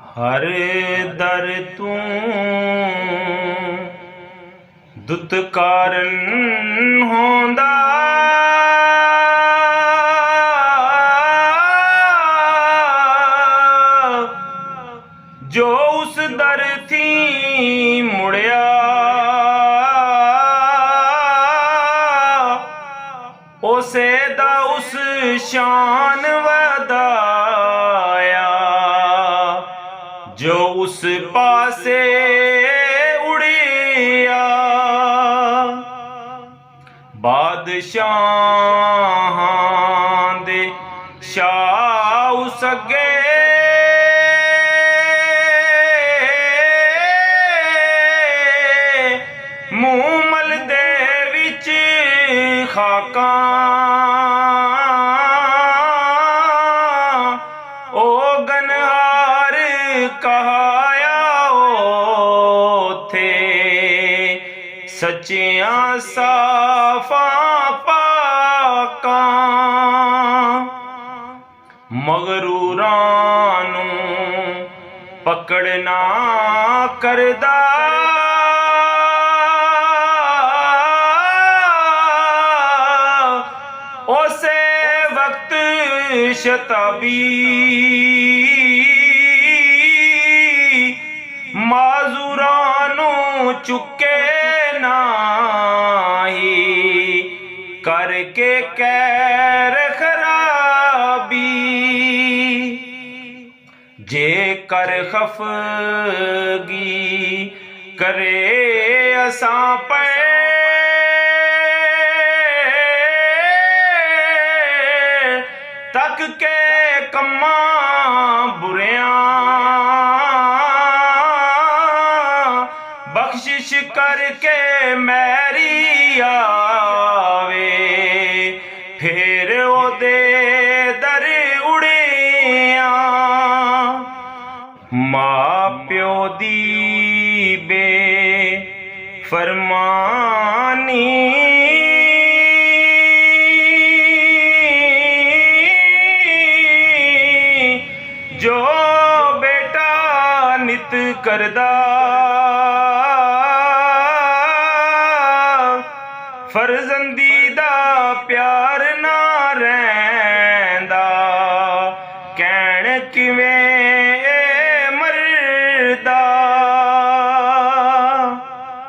हर दर तू दुत कारण होंदा जो उस दर थी मुड़िया उसे दा उस शान वधाया जो उस पासे उड़िया बादशाहां दे शाह उस अगे मूंह मलदे विच खाकां ओ गनहार कहाया ओथे सच्चियां साफां पाकां मगरूरां नूं पकड़ना करदा उसे वक्त शताबी माजूरां नूं चुके नाही करके कैर खराबी जे कर खफगी करे असां पे तक के कम्मा बुरियां बख्शिश करके मैरी आवे फिर ओदे दर उड़िया मां प्यो दी बे फरमानी जो बेटा नित करदा फर्जंदी दा प्यार ना रैंदा